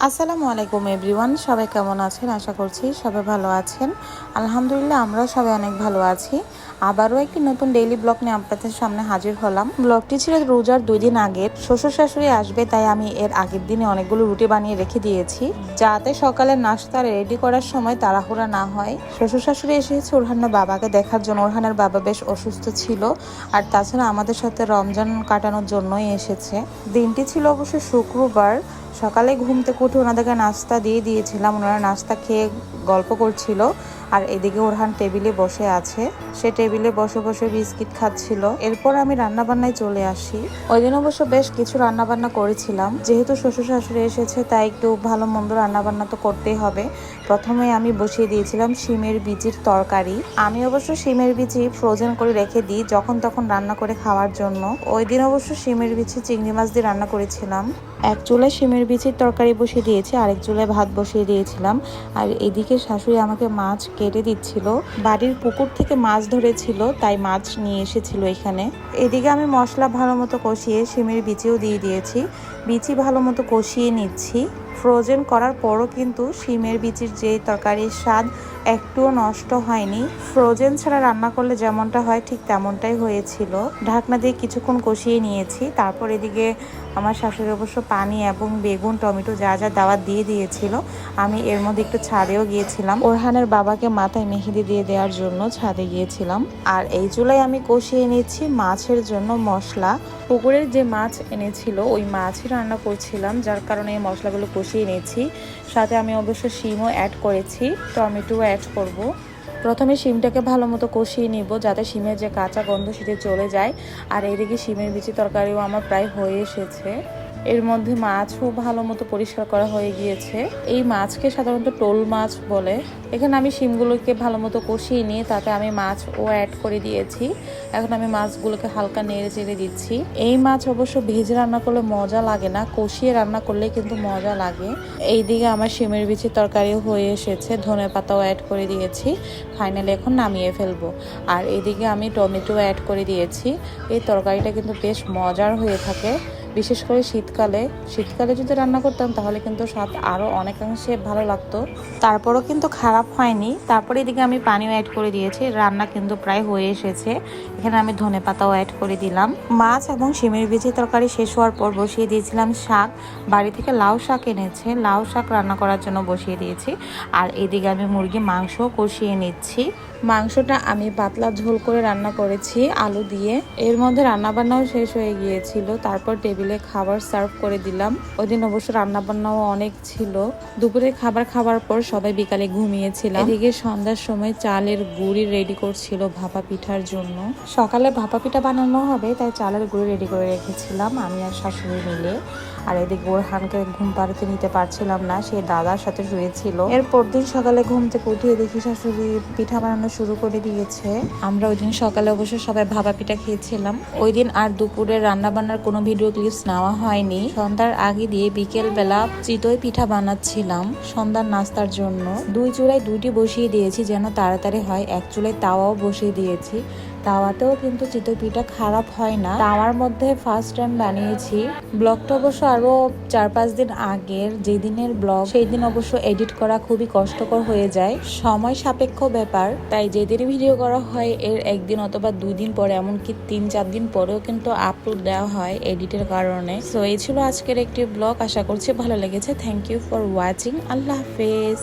আসসালামু আলাইকুম এভরিওয়ান, সবাই কেমন আছেন? আশা করছি সবাই ভালো আছেন। আলহামদুলিল্লাহ, আমরাও সবাই অনেক ভালো আছি। আবারও একটি নতুন ডেইলি ব্লগ নিয়ে আপনাদের সামনে হাজির হলাম। ব্লগটি ছিল রোজার 2 দিন আগের। শ্বশুর শাশুড়ি আসবে, তাই আমি এর আগের দিনে অনেকগুলো রুটি বানিয়ে রেখে দিয়েছি, যাতে সকালে নাস্তা রেডি করার সময় তাড়াহুড়া না হয়। শ্বশুর শাশুড়ি এসেছে ওরহানের বাবাকে দেখার জন্য। ওরহানের বাবা বেশ অসুস্থ ছিল, আর তাছাড়া আমাদের সাথে রমজান কাটানোর জন্যই এসেছে। দিনটি ছিল অবশ্য শুক্রবার। সকালে ঘুম থেকে উঠে ওনাদেরকে নাস্তা দিয়ে দিয়েছিলাম। ওনারা নাস্তা খেয়ে গল্প করছিল, আর এদিকে ওরহান টেবিলে বসে আছে। সে টেবিলে বসে বসে বিস্কিট খাচ্ছিল। এরপর আমি রান্না বান্নায় চলে আসি। ওই দিন অবশ্য বেশ কিছু রান্না বান্না করেছিলাম। যেহেতু শ্বশুর শাশুড়ি এসেছে, তাই একটু ভালো মন্দ রান্না বান্না তো করতেই হবে। প্রথমে আমি বসিয়ে দিয়েছিলাম শিমের বিচির তরকারি। আমি অবশ্য শিমের বিচি ফ্রোজেন করে রেখে দিই যখন তখন রান্না করে খাওয়ার জন্য। ওই দিন অবশ্য শিমের বিচি চিংড়ি মাছ দিয়ে রান্না করেছিলাম। এক চুলায় শিমের বিচির তরকারি বসিয়ে দিয়েছি, আরেক চুলায় ভাত বসিয়ে দিয়েছিলাম। আর এদিকে শাশুড়ি আমাকে মাছ কেটে দিচ্ছিল। বাড়ির পুকুর থেকে মাছ ধরেছিল, তাই মাছ নিয়ে এসেছিল এখানে। এদিকে আমি মশলা ভালো মতো কষিয়ে শিমের বিচিও দিয়ে দিয়েছি। বিচি ভালো মতো কষিয়ে নিচ্ছি। ফ্রোজেন করার পরও কিন্তু শিমের বিচির যে তরকারির স্বাদ একটুও নষ্ট হয়নি। ফ্রোজেন ছাড়া রান্না করলে যেমনটা হয় ঠিক তেমনটাই হয়েছিল। ঢাকনা দিয়ে কিছুক্ষণ কষিয়ে নিয়েছি। তারপর এদিকে আমার শাশুড়ি অবশ্য পানি এবং বেগুন টমেটো যা যা দাওয়াত দিয়ে দিয়েছিল, আমি এর মধ্যে একটু ছাদেও গিয়েছিলাম। ওরহানের বাবাকে মাথায় মেহেদি দিয়ে দেওয়ার জন্য ছাদে গিয়েছিলাম। আর এই চুলায় আমি কষিয়ে নিচ্ছি মাছের জন্য মশলা। পুকুরের যে মাছ এনেছিল ওই মাছই রান্না করছিলাম, যার কারণে এই মশলাগুলো কষিয়ে নিয়েছি। সাথে আমি অবশ্য শিমও অ্যাড করেছি, টমেটো অ্যাড করব। প্রথমে শিমটাকে ভালো মতো কষিয়ে নিব, যাতে শিমের যে কাঁচা গন্ধ সেটা চলে যায়। আর এদিকে শিমের বিচি তরকারিও আমার প্রায় হয়ে এসেছে। এর মধ্যে মাছও ভালো মতো পরিষ্কার করা হয়ে গিয়েছে। এই মাছকে সাধারণত টোল মাছ বলে। এখানে আমি শিমগুলোকে ভালো মতো কষিয়ে নিয়ে তাতে আমি মাছও অ্যাড করে দিয়েছি। এখন আমি মাছগুলোকে হালকা নেড়ে চেড়ে দিচ্ছি। এই মাছ অবশ্য ভেজে রান্না করলে মজা লাগে না, কষিয়ে রান্না করলে কিন্তু মজা লাগে। এইদিকে আমার শিমের বিচির তরকারিও হয়ে এসেছে, ধনেপাতাও অ্যাড করে দিয়েছি। ফাইনালি এখন নামিয়ে ফেলবো। আর এদিকে আমি টমেটো অ্যাড করে দিয়েছি। এই তরকারিটা কিন্তু বেশ মজার হয়ে থাকে, বিশেষ করে শীতকালে যদি রান্না করতাম তাহলে কিন্তু স্বাদ আরও অনেকাংশে ভালো লাগতো। তারপরও কিন্তু খারাপ হয়নি। তারপরে এদিকে আমি পানিও অ্যাড করে দিয়েছি। রান্না কিন্তু প্রায় হয়ে এসেছে। এখানে আমি ধনেপাতাও অ্যাড করে দিলাম। মাছ এবং শিমের বিচি তরকারি শেষ হওয়ার পর বসিয়ে দিয়েছিলাম শাক। বাড়ি থেকে লাউ শাক এনেছে, লাউ শাক রান্না করার জন্য বসিয়ে দিয়েছি। আর এদিকে আমি মুরগি মাংস কষিয়ে নিচ্ছি। মাংসটা আমি পাতলা ঝোল করে রান্না করেছি আলু দিয়ে। এর মধ্যে রান্নাবান্নাও শেষ হয়ে গিয়েছিল। তারপর টেবিলে খাবার সার্ভ করে দিলাম। ওই দিন অবশ্য রান্নাবান্নাও অনেক ছিল। দুপুরে খাবার খাওয়ার পর সবাই বিকালে ঘুমিয়েছিলাম। এদিকে সন্ধ্যার সময় চালের গুঁড়ি রেডি করছিল ভাপা পিঠার জন্য। সকালে ভাপা পিঠা বানানো হবে, তাই চালের গুঁড়ি রেডি করে রেখেছিলাম আমি আর শাশুড়ি মিলে। আর এদিকে ওরহানকে ঘুম পাড়াতে নিতে পারছিলাম না, সে দাদার সাথে শুয়েছিল। এরপর দিন সকালে ঘুম থেকে উঠিয়ে দেখি শাশুড়ি পিঠা বানানো শুরু করে দিয়েছে। আমরা ওই দিন সকালে অবশ্য সবাই ভাপা পিঠা খেয়েছিলাম। ওই দিন আর দুপুরে রান্না বান্নার কোনো ভিডিও ক্লিপস নেওয়া হয়নি। সন্ধ্যার আগে দিয়ে বিকেল বেলা চিতই পিঠা বানাচ্ছিলাম সন্ধ্যার নাস্তার জন্য। দুই চুলায় দুইটি বসিয়ে দিয়েছি যেন তাড়াতাড়ি হয়। এক চুলায় তাওয়াও বসিয়ে দিয়েছি। তাওয়াতেও কিন্তু চিতই পিঠা খারাপ হয় না। তাওয়ার মধ্যে ফার্স্ট টাইম বানিয়েছি। ব্লগটা অবশ্য আরো 4-5 দিন আগের, যেদিনের ব্লগ সেই দিন অবশ্য এডিট করা খুবই কষ্টকর হয়ে যায়, সময় সাপেক্ষ ব্যাপার। তাই যেদিন ভিডিও করা হয় এর একদিন অথবা 2 দিন পরে, এমনকি 3-4 দিন পরেও কিন্তু আপলোড দেওয়া হয় এডিটের কারণে। সো এই ছিল আজকের একটি ব্লগ। আশা করছি ভালো লেগেছে। Thank you for watching. আল্লাহ হাফেজ।